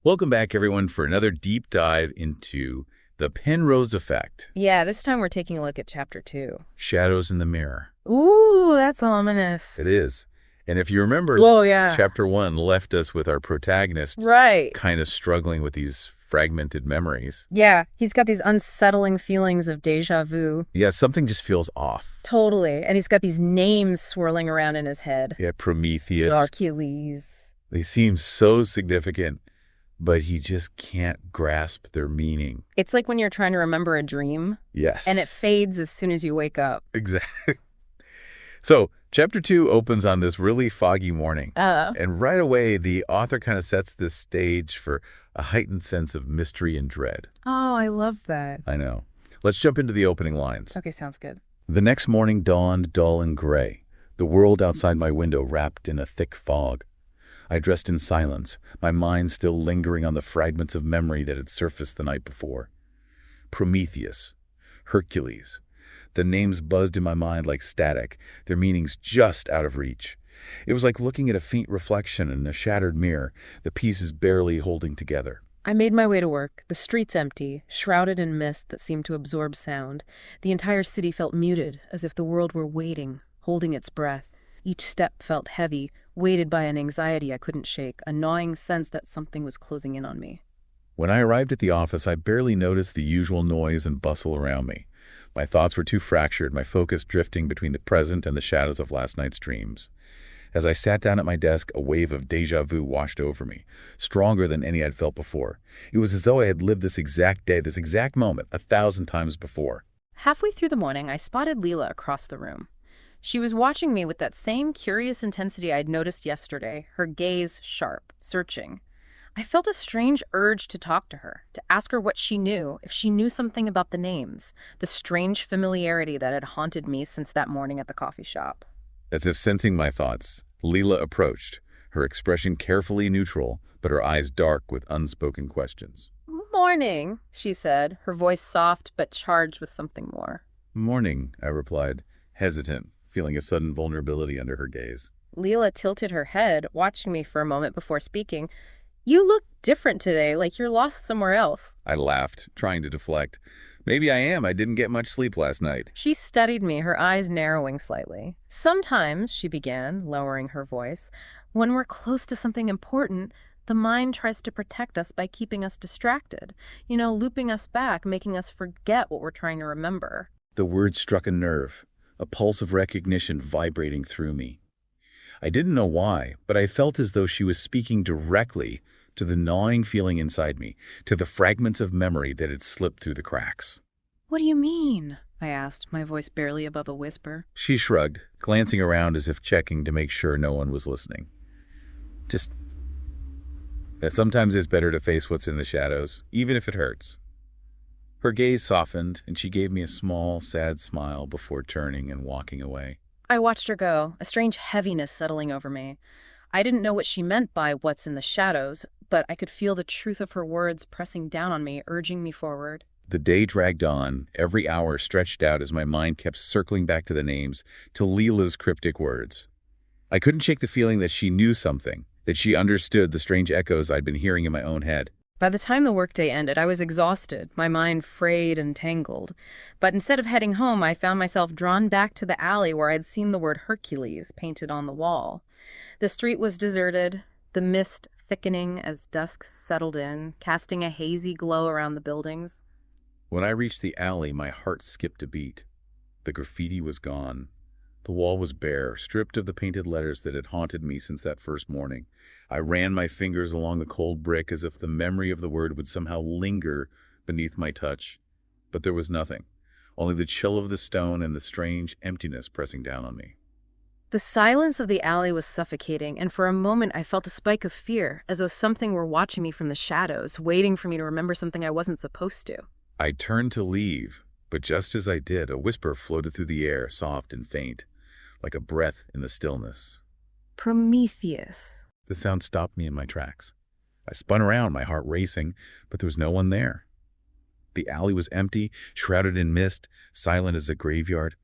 Welcome back, everyone, for another deep dive into the Penrose effect. Yeah, this time we're taking a look at chapter 2. Shadows in the mirror. Ooh, that's ominous. It is. And if you remember, Oh, yeah. chapter 1 left us with our protagonist Right. kind of struggling with these fragmented memories. Yeah, he's got these unsettling feelings of deja vu. Yeah, something just feels off. Totally. And he's got these names swirling around in his head. Yeah, Prometheus. Hercules. They seem so significant, but he just can't grasp their meaning. It's like when you're trying to remember a dream. Yes. And it fades as soon as you wake up. Exactly. So, chapter 2 opens on this really foggy morning. And right away, the author kind of sets this stage for a heightened sense of mystery and dread. Oh, I love that. I know. Let's jump into the opening lines. Okay, sounds good. The next morning dawned dull and gray, the world outside my window wrapped in a thick fog. I dressed in silence, my mind still lingering on the fragments of memory that had surfaced the night before. Prometheus, Hercules. The names buzzed in my mind like static, their meanings just out of reach. It was like looking at a faint reflection in a shattered mirror, the pieces barely holding together. I made my way to work, the streets empty, shrouded in mist that seemed to absorb sound. The entire city felt muted, as if the world were waiting, holding its breath. Each step felt heavy, weighted by an anxiety I couldn't shake, a gnawing sense that something was closing in on me. When I arrived at the office, I barely noticed the usual noise and bustle around me. My thoughts were too fractured, my focus drifting between the present and the shadows of last night's dreams. As I sat down at my desk, a wave of déjà vu washed over me, stronger than any I'd felt before. It was as though I had lived this exact day, this exact moment, 1,000 times before. Halfway through the morning, I spotted Lila across the room. She was watching me with that same curious intensity I'd noticed yesterday, her gaze sharp, searching. I felt a strange urge to talk to her, to ask her what she knew, if she knew something about the names, the strange familiarity that had haunted me since that morning at the coffee shop. As if sensing my thoughts, Lila approached, her expression carefully neutral, but her eyes dark with unspoken questions. "Morning," she said, her voice soft but charged with something more. "Morning," I replied, hesitant, feeling a sudden vulnerability under her gaze. Lila tilted her head, watching me for a moment before speaking. "You look different today, like you're lost somewhere else." I laughed, trying to deflect. "Maybe I am. I didn't get much sleep last night." She studied me, her eyes narrowing slightly. "Sometimes," she began, lowering her voice, "when we're close to something important, the mind tries to protect us by keeping us distracted. Looping us back, making us forget what we're trying to remember." The word struck a nerve, a pulse of recognition vibrating through me. I didn't know why, but I felt as though she was speaking directly to the gnawing feeling inside me, to the fragments of memory that had slipped through the cracks. "What do you mean?" I asked, my voice barely above a whisper. She shrugged, glancing around as if checking to make sure no one was listening. Just that sometimes it's better to face what's in the shadows, even if it hurts. Her gaze softened, and she gave me a small, sad smile before turning and walking away. I watched her go, a strange heaviness settling over me. I didn't know what she meant by "what's in the shadows," but I could feel the truth of her words pressing down on me, urging me forward. The day dragged on, every hour stretched out as my mind kept circling back to the names, to Lila's cryptic words. I couldn't shake the feeling that she knew something, that she understood the strange echoes I'd been hearing in my own head. By the time the workday ended, I was exhausted, my mind frayed and tangled. But instead of heading home, I found myself drawn back to the alley where I'd seen the word Hercules painted on the wall. The street was deserted, the mist thickening as dusk settled in, casting a hazy glow around the buildings. When I reached the alley, my heart skipped a beat. The graffiti was gone. The wall was bare, stripped of the painted letters that had haunted me since that first morning. I ran my fingers along the cold brick as if the memory of the word would somehow linger beneath my touch. But there was nothing, only the chill of the stone and the strange emptiness pressing down on me. The silence of the alley was suffocating, and for a moment I felt a spike of fear, as though something were watching me from the shadows, waiting for me to remember something I wasn't supposed to. I turned to leave, but just as I did, a whisper floated through the air, soft and faint, like a breath in the stillness. "Prometheus." The sound stopped me in my tracks. I spun around, my heart racing, but there was no one there. The alley was empty, shrouded in mist, silent as a graveyard.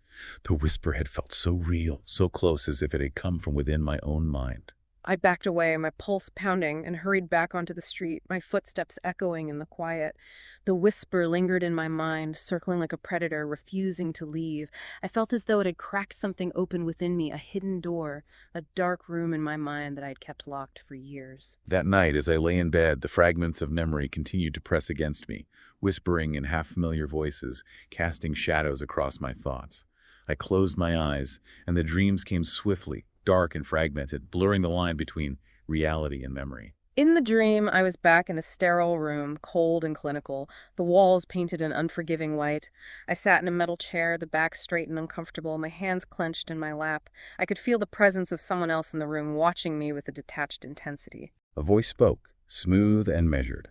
The whisper had felt so real, so close, as if it had come from within my own mind. I backed away, my pulse pounding, and hurried back onto the street, my footsteps echoing in the quiet. The whisper lingered in my mind, circling like a predator, refusing to leave. I felt as though it had cracked something open within me, a hidden door, a dark room in my mind that I'd kept locked for years. That night, as I lay in bed, the fragments of memory continued to press against me, whispering in half-familiar voices, casting shadows across my thoughts. I closed my eyes, and the dreams came swiftly, dark and fragmented, blurring the line between reality and memory. In the dream, I was back in a sterile room, cold and clinical, the walls painted an unforgiving white. I sat in a metal chair, the back straight and uncomfortable, my hands clenched in my lap. I could feel the presence of someone else in the room, watching me with a detached intensity. A voice spoke, smooth and measured,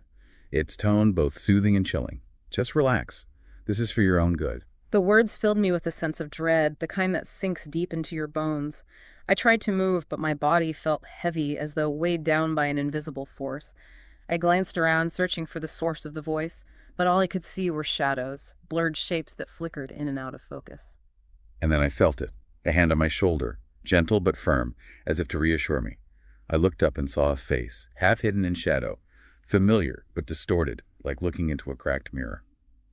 its tone both soothing and chilling. Just relax. This is for your own good. The words filled me with a sense of dread, the kind that sinks deep into your bones. I tried to move, but my body felt heavy, as though weighed down by an invisible force. I glanced around, searching for the source of the voice, but all I could see were shadows, blurred shapes that flickered in and out of focus. And then I felt it, a hand on my shoulder, gentle but firm, as if to reassure me. I looked up and saw a face, half hidden in shadow, familiar but distorted, like looking into a cracked mirror.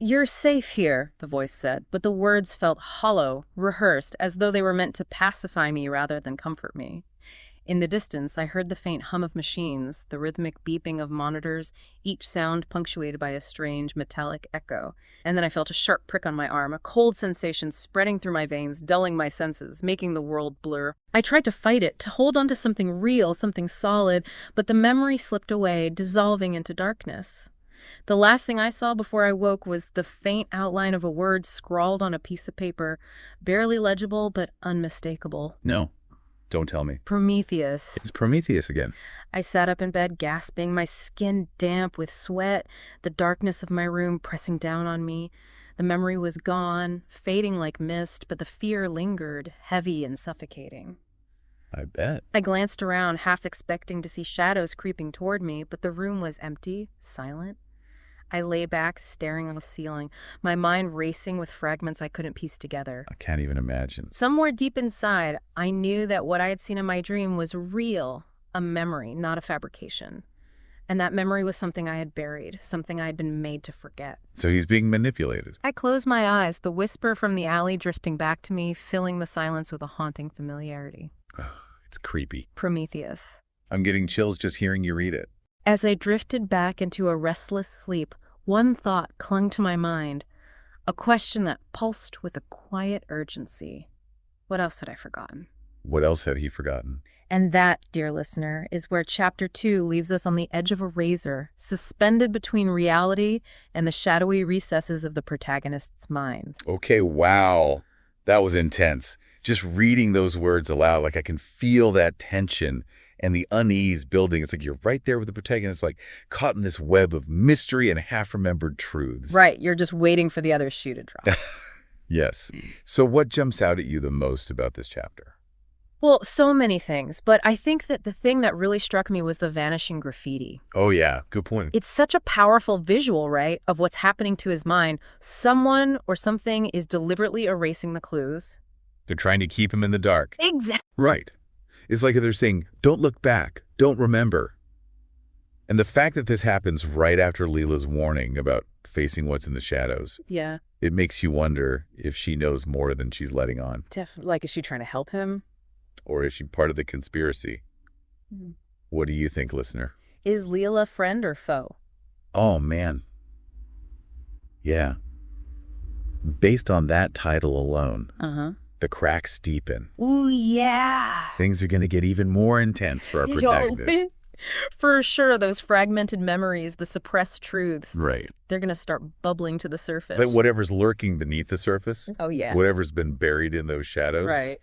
"You're safe here," the voice said, but the words felt hollow, rehearsed, as though they were meant to pacify me rather than comfort me. In the distance, I heard the faint hum of machines, the rhythmic beeping of monitors, each sound punctuated by a strange metallic echo. And then I felt a sharp prick on my arm, a cold sensation spreading through my veins, dulling my senses, making the world blur. I tried to fight it, to hold on to something real, something solid, but the memory slipped away, dissolving into darkness. The last thing I saw before I woke was the faint outline of a word scrawled on a piece of paper, barely legible but unmistakable. No, don't tell me. Prometheus. It's Prometheus again. I sat up in bed, gasping, my skin damp with sweat, the darkness of my room pressing down on me. The memory was gone, fading like mist, but the fear lingered, heavy and suffocating. I bet. I glanced around, half expecting to see shadows creeping toward me, but the room was empty, silent. I lay back, staring at the ceiling, my mind racing with fragments I couldn't piece together. I can't even imagine. Somewhere deep inside, I knew that what I had seen in my dream was real, a memory, not a fabrication. And that memory was something I had buried, something I had been made to forget. So he's being manipulated. I closed my eyes, the whisper from the alley drifting back to me, filling the silence with a haunting familiarity. It's creepy. Prometheus. I'm getting chills just hearing you read it. As I drifted back into a restless sleep, one thought clung to my mind, a question that pulsed with a quiet urgency. What else had I forgotten? What else had he forgotten? And that, dear listener, is where Chapter 2 leaves us on the edge of a razor, suspended between reality and the shadowy recesses of the protagonist's mind. Okay, wow. That was intense. Just reading those words aloud, like I can feel that tension and the unease building. It's like you're right there with the protagonist, like caught in this web of mystery and half-remembered truths. Right, you're just waiting for the other shoe to drop. Yes. So what jumps out at you the most about this chapter? Well, so many things, but I think that the thing that really struck me was the vanishing graffiti. Oh, yeah. Good point. It's such a powerful visual, right, of what's happening to his mind. Someone or something is deliberately erasing the clues. They're trying to keep him in the dark. Exactly. Right. It's like they're saying, don't look back, don't remember. And the fact that this happens right after Lila's warning about facing what's in the shadows, Yeah. it makes you wonder if she knows more than she's letting on. Definitely. Like, is she trying to help him? Or is she part of the conspiracy? Mm. What do you think, listener? Is Lila friend or foe? Oh, man. Yeah. Based on that title alone, the cracks deepen. Ooh, yeah. Things are going to get even more intense for our protagonist. For sure, those fragmented memories, the suppressed truths. Right. They're going to start bubbling to the surface. But whatever's lurking beneath the surface, oh, yeah. whatever's been buried in those shadows, Right.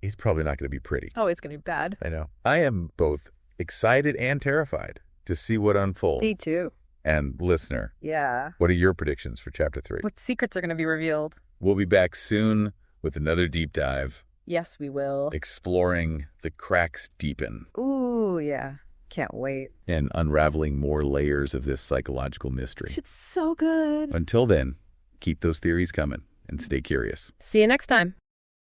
It's probably not going to be pretty. Oh, it's going to be bad. I know. I am both excited and terrified to see what unfolds. Me too. And listener, Yeah. what are your predictions for Chapter 3? What secrets are going to be revealed? We'll be back soon with another deep dive, Yes, we will. exploring the cracks deepen Ooh, yeah. Can't wait. and unraveling more layers of this psychological mystery. It's so good. Until then, keep those theories coming and stay curious. See you next time.